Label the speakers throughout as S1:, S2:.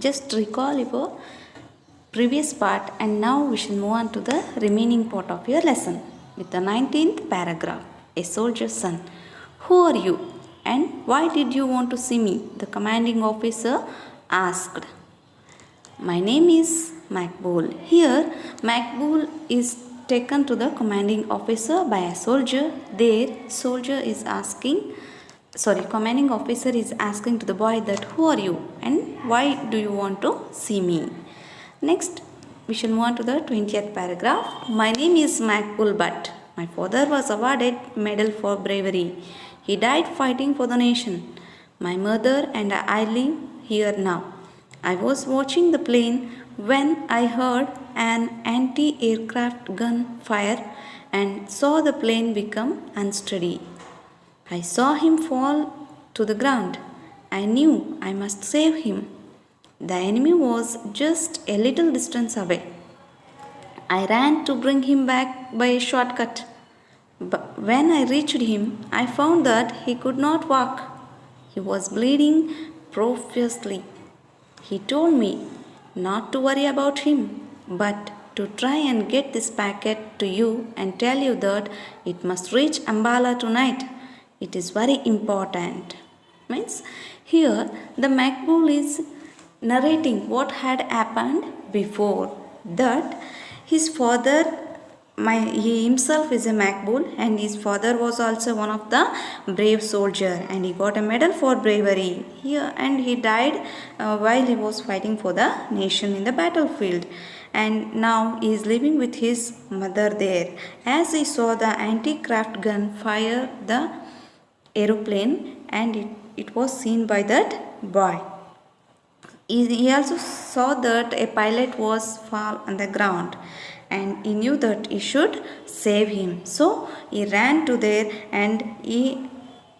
S1: just recall your previous part, and now we shall move on to the remaining part of your lesson with the 19th paragraph. A soldier's son. Who are you and why did you want to see me? The commanding officer asked. My name is Makbul. Here, Makbul is taken to the commanding officer by a soldier. There, commanding officer is asking to the boy that who are you and why do you want to see me? Next, we shall move on to the 20th paragraph. My name is Makbul Bhatt. My father was awarded medal for bravery. He died fighting for the nation. My mother and I live here now. I was watching the plane when I heard an anti-aircraft gun fire and saw the plane become unsteady. I saw him fall to the ground. I knew I must save him. The enemy was just a little distance away. I ran to bring him back by a shortcut. But when I reached him, I found that he could not walk. He was bleeding profusely. He told me not to worry about him, but to try and get this packet to you and tell you that it must reach Ambala tonight. It is very important. Means here the Makbul is narrating what had happened before. That his father, he himself is a Makbul and his father was also one of the brave soldier and he got a medal for bravery here, and he died while he was fighting for the nation in the battlefield, and now he is living with his mother there. As he saw the anti-aircraft gun fire the aeroplane and it was seen by that boy. He also saw that a pilot was fall on the ground and he knew that he should save him. So he ran to there and he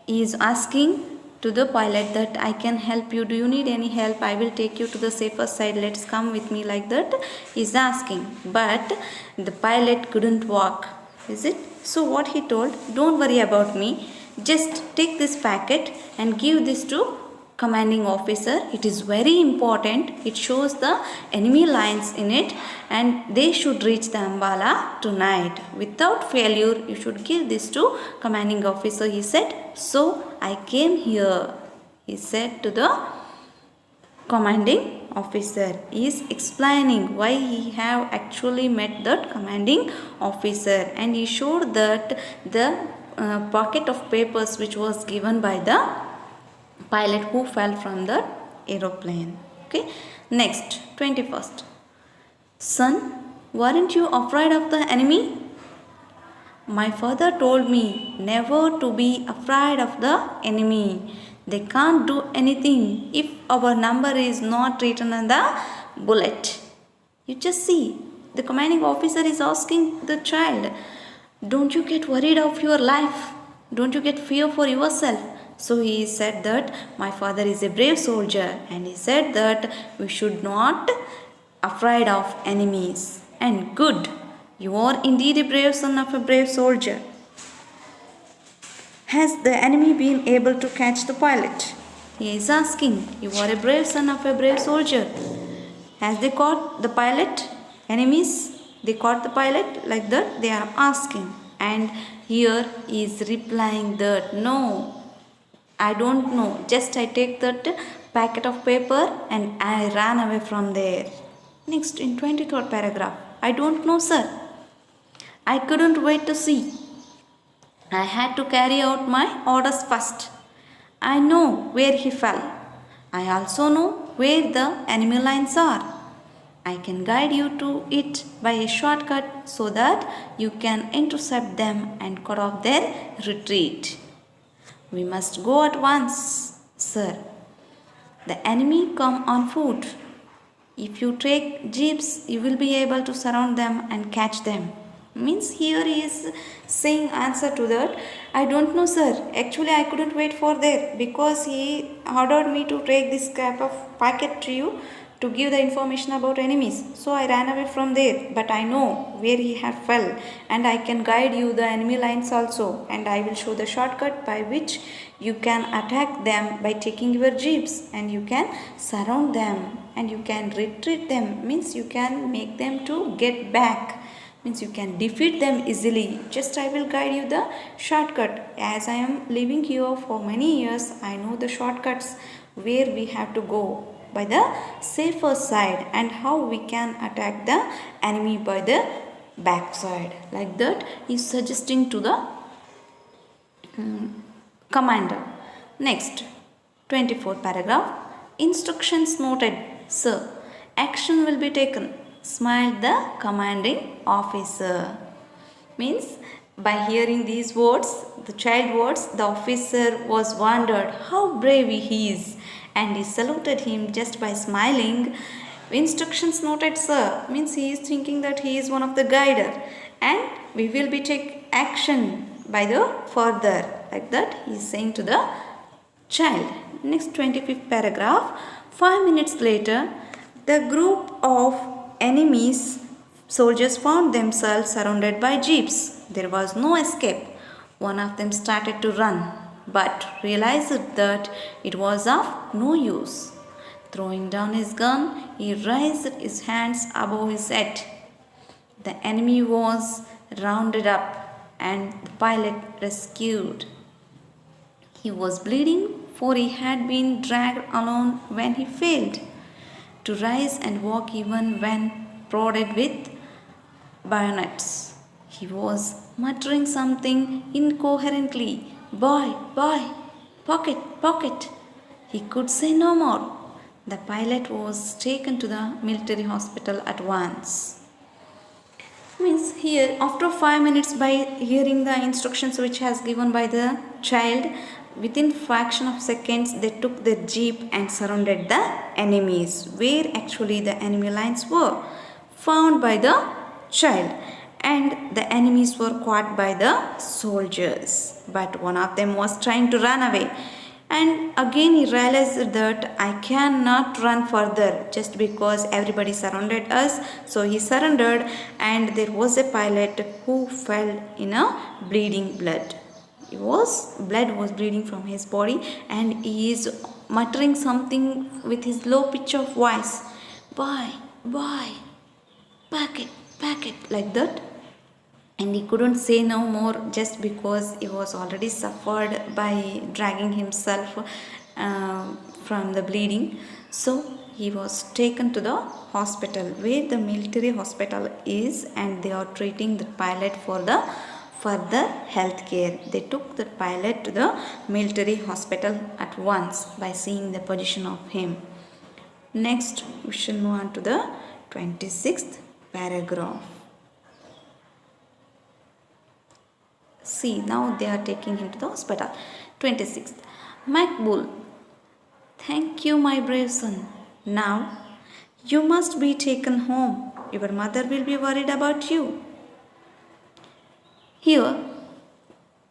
S1: is asking to the pilot that I can help you. Do you need any help? I will take you to the safer side. Let's come with me, like that he is asking. But the pilot couldn't walk. Is it? So what he told, don't worry about me. Just take this packet and give this to commanding officer. It is very important. It shows the enemy lines in it and they should reach the Ambala tonight. Without failure, you should give this to commanding officer, he said. So I came here, he said to the commanding officer. He is explaining why he have actually met that commanding officer, and he showed that the packet of papers which was given by the pilot who fell from the aeroplane. Okay. Next, 21st. Son, weren't you afraid of the enemy? My father told me never to be afraid of the enemy. They can't do anything if our number is not written on the bullet. You just see, the commanding officer is asking the child, don't you get worried of your life? Don't you get fear for yourself? So he said that my father is a brave soldier, and he said that we should not afraid of enemies. And good, you are indeed a brave son of a brave soldier. Has the enemy been able to catch the pilot? He is asking, you are a brave son of a brave soldier. Has they caught the pilot? Enemies, they caught the pilot, like that they are asking. And here he is replying that no, I don't know. Just I take that packet of paper and I ran away from there. Next, in 23rd paragraph. I don't know, sir. I couldn't wait to see. I had to carry out my orders first. I know where he fell. I also know where the enemy lines are. I can guide you to it by a shortcut so that you can intercept them and cut off their retreat. We must go at once, sir. The enemy come on foot. If you take jeeps, you will be able to surround them and catch them. Means here he is saying answer to that. I don't know, sir. Actually, I couldn't wait for that because he ordered me to take this cap of packet to you to give the information about enemies. So I ran away from there. But I know where he had fell, and I can guide you the enemy lines also. And I will show the shortcut by which you can attack them by taking your jeeps and you can surround them. and you can retreat them, means you can make them to get back, means you can defeat them easily. Just I will guide you the shortcut. As I am living here for many years, I know the shortcuts where we have to go by the safer side and how we can attack the enemy by the backside. Like that he is suggesting to the commander. Next, 24th paragraph. Instructions noted, sir. Action will be taken, smiled the commanding officer. Means by hearing these words, the child words, the officer was wondered how brave he is, and he saluted him just by smiling. Instructions noted, sir, means he is thinking that he is one of the guider, and we will be take action by the further. Like that he is saying to the child. Next, 25th paragraph. 5 minutes later, the group of enemies soldiers found themselves surrounded by jeeps. There was no escape. One of them started to run, but realized that it was of no use. Throwing down his gun, he raised his hands above his head. The enemy was rounded up and the pilot rescued. He was bleeding, for he had been dragged along when he failed to rise and walk even when prodded with bayonets. He was muttering something incoherently. Boy, boy, pocket, pocket. He could say no more. The pilot was taken to the military hospital at once. Means here, after 5 minutes, by hearing the instructions which has given by the child, within fraction of seconds they took the jeep and surrounded the enemies, where actually the enemy lines were found by the child, and the enemies were caught by the soldiers, but one of them was trying to run away. And again he realized that I cannot run further just because everybody surrounded us. So he surrendered, and there was a pilot who fell in a bleeding blood. Blood was bleeding from his body, and he is muttering something with his low pitch of voice. Boy, boy, packet, packet, like that. And he couldn't say no more just because he was already suffered by dragging himself from the bleeding. So he was taken to the hospital, where the military hospital is, and they are treating the pilot for the further health care. They took the pilot to the military hospital at once by seeing the position of him. Next, we shall move on to the 26th paragraph. See, now they are taking him to the hospital. 26th. Makbul. Thank you, my brave son. Now, you must be taken home. Your mother will be worried about you. Here,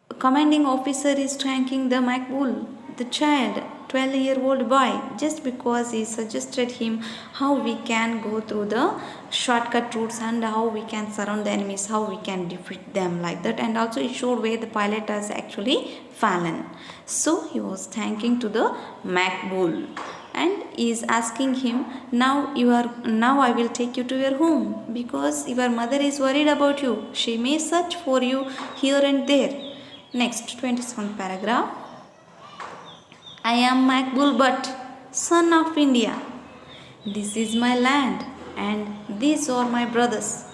S1: a commanding officer is thanking the Makbul, the child, 12-year-old boy, just because he suggested him how we can go through the shortcut routes and how we can surround the enemies, how we can defeat them, like that. And also he showed where the pilot has actually fallen. So he was thanking to the Makbul, and he is asking him, now I will take you to your home because your mother is worried about you. She may search for you here and there. Next, 27th paragraph. I am Makbul Butt, son of India. This is my land, and these are my brothers.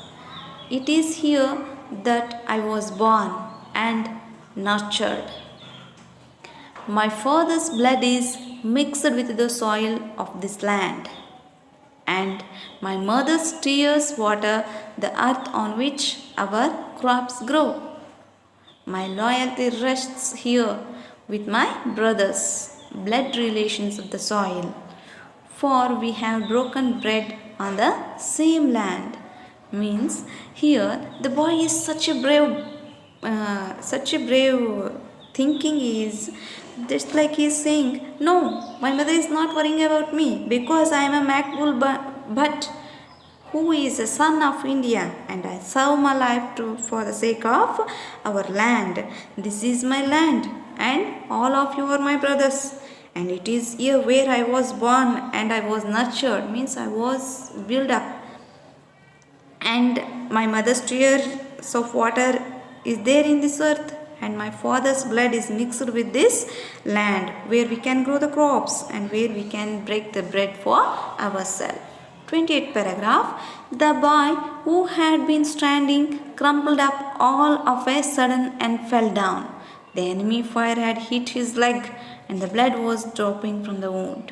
S1: It is here that I was born and nurtured. My father's blood is mixed with the soil of this land, and my mother's tears water the earth on which our crops grow. My loyalty rests here with my brothers, blood relations of the soil, for we have broken bread on the same land. Means here the boy is such a brave thinking is just like he is saying, no, my mother is not worrying about me because I am a Makbul Butt who is a son of India, and I serve my life for the sake of our land. This is my land, and all of you are my brothers, and it is here where I was born and I was nurtured, means I was built up, and my mother's tears of water is there in this earth, and my father's blood is mixed with this land where we can grow the crops and where we can break the bread for ourselves. 28th paragraph. The boy who had been standing crumpled up all of a sudden and fell down. The enemy fire had hit his leg and the blood was dropping from the wound.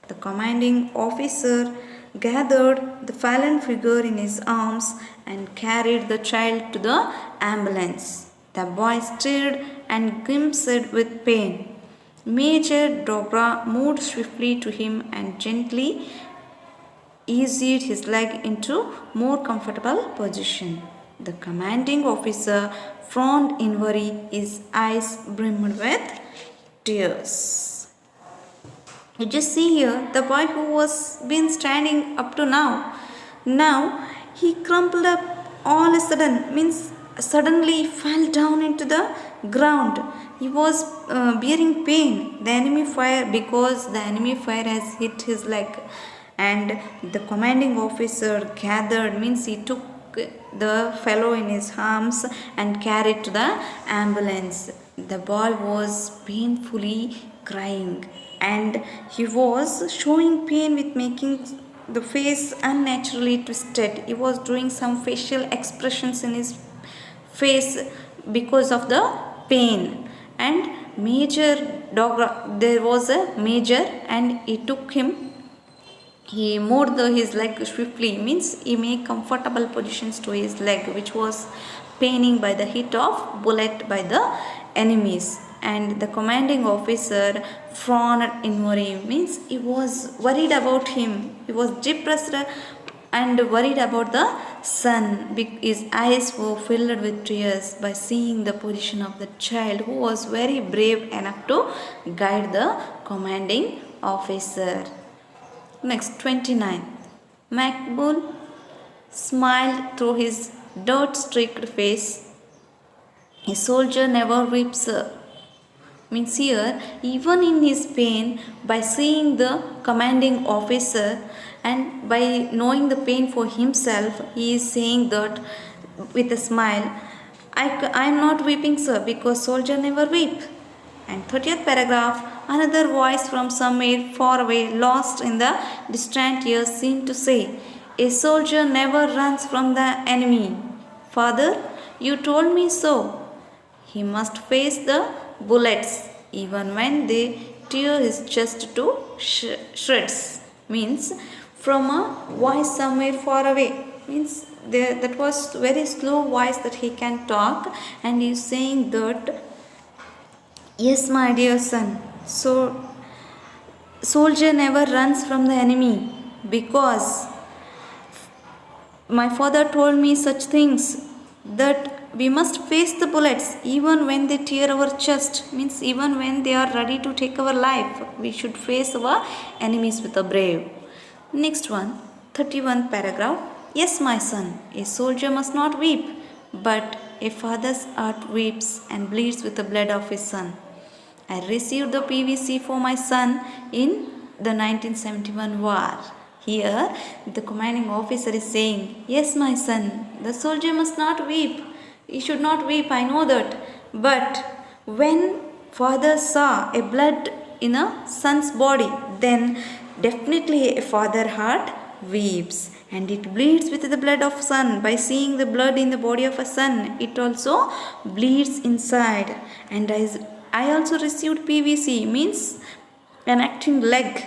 S1: The commanding officer gathered the fallen figure in his arms and carried the child to the ambulance. The boy stirred and grimaced with pain. Major Dogra moved swiftly to him and gently eased his leg into more comfortable position. The commanding officer frowned in worry, his eyes brimmed with tears. You just see here the boy who was been standing up to now he crumpled up all a sudden, means suddenly fell down into the ground. He was bearing pain, the enemy fire, because the enemy fire has hit his leg, and the commanding officer gathered, means he took the fellow in his arms and carried to the ambulance. The boy was painfully crying and he was showing pain with making the face unnaturally twisted. He was doing some facial expressions in his face because of the pain. And Major Dogra, there was a major and he took him, he moved his leg swiftly, means he made comfortable positions to his leg which was paining by the hit of bullet by the enemies. And the commanding officer frowned in worry, means he was worried about him, he was depressed and worried about the son. His eyes were filled with tears by seeing the position of the child who was very brave enough to guide the commanding officer. Next, 29. Makbul smiled through his dirt-streaked face. A soldier never weeps. Means here, even in his pain, by seeing the commanding officer and by knowing the pain for himself, he is saying that with a smile, I am not weeping, sir, because soldier never weep. And 30th paragraph, another voice from somewhere far away, lost in the distant years, seemed to say, a soldier never runs from the enemy. Father, you told me so. He must face the bullets even when they tear his chest to shreds. Means from a voice somewhere far away. Means that was very slow voice that he can talk, and he is saying that, yes, my dear son, so soldier never runs from the enemy because my father told me such things, that we must face the bullets even when they tear our chest, means even when they are ready to take our life, we should face our enemies with a brave. Next one, 31st paragraph. Yes, my son, a soldier must not weep, but a father's heart weeps and bleeds with the blood of his son. I received the PVC for my son in the 1971 war. Here, the commanding officer is saying, yes, my son, the soldier must not weep. He should not weep, I know that. But when father saw a blood in a son's body, then definitely a father heart weeps. And it bleeds with the blood of son. By seeing the blood in the body of a son, it also bleeds inside. And I also received PVC, means an acting leg,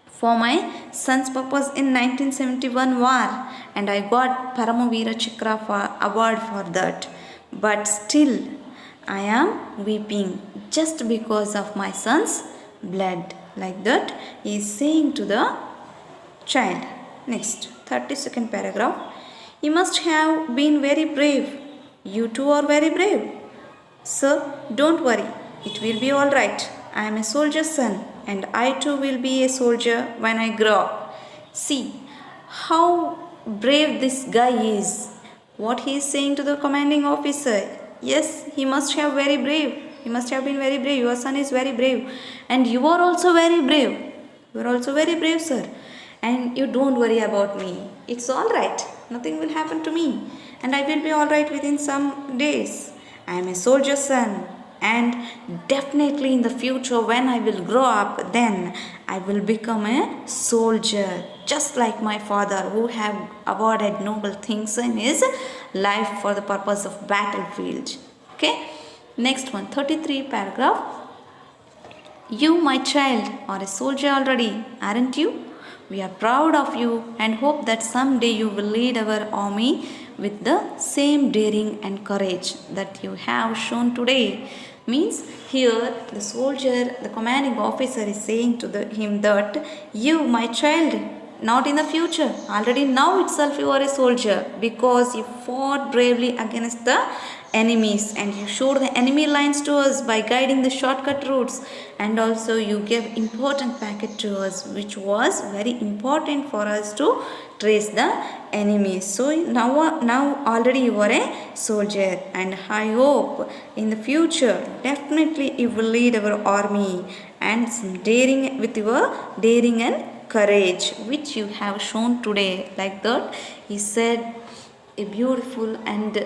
S1: for my son's purpose in 1971 war, and I got Paramavira Chakra award for that. But still I am weeping just because of my son's blood. Like that he is saying to the child. Next, 32nd paragraph. You must have been very brave. You too are very brave. Sir, don't worry. It will be all right. I am a soldier's son, and I too will be a soldier when I grow up. See how brave this guy is. What he is saying to the commanding officer. Yes, he must have very brave. He must have been very brave. Your son is very brave. And you are also very brave. You are also very brave, sir. And you don't worry about me. It's alright. Nothing will happen to me. And I will be alright within some days. I am a soldier's son. And definitely in the future, when I will grow up, then I will become a soldier, just like my father, who have awarded noble things in his life for the purpose of battlefield. Okay, next one, 33 paragraph. You, my child, are a soldier already, aren't you? We are proud of you and hope that someday you will lead our army with the same daring and courage that you have shown today. Means here the soldier, the commanding officer is saying to him that you, my child, not in the future, already now itself you are a soldier, because you fought bravely against the enemies and you showed the enemy lines to us by guiding the shortcut routes, and also you gave important packet to us, which was very important for us to trace the enemies. So now already you are a soldier, and I hope in the future definitely you will lead our army and some daring with your daring and courage which you have shown today. Like that he said a beautiful and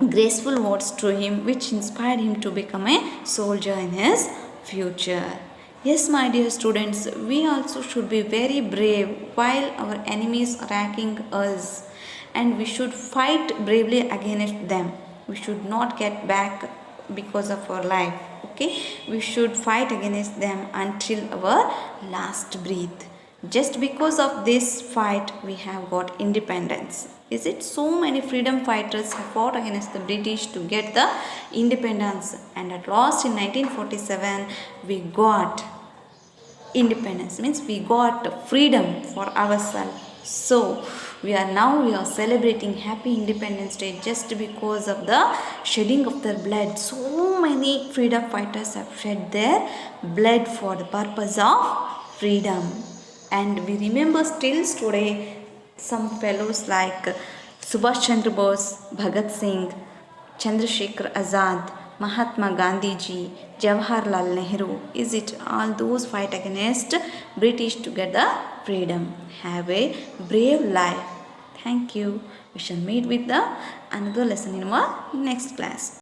S1: graceful words to him, which inspired him to become a soldier in his future. Yes, my dear students, we also should be very brave while our enemies are attacking us, and we should fight bravely against them. We should not get back because of our life. Okay, we should fight against them until our last breath. Just because of this fight, we have got independence. Is it? So many freedom fighters have fought against the British to get the independence, and at last in 1947 we got independence, means we got freedom for ourselves. So we are celebrating happy Independence Day just because of the shedding of their blood. So many freedom fighters have shed their blood for the purpose of freedom, and we remember still today some fellows like Subhash Chandra Bose, Bhagat Singh, Chandrasekhar Azad, Mahatma Gandhi ji, Jawaharlal Nehru. Is it? All those fight against British to get the freedom. Have a brave life. Thank you. We shall meet with the another lesson in our next class.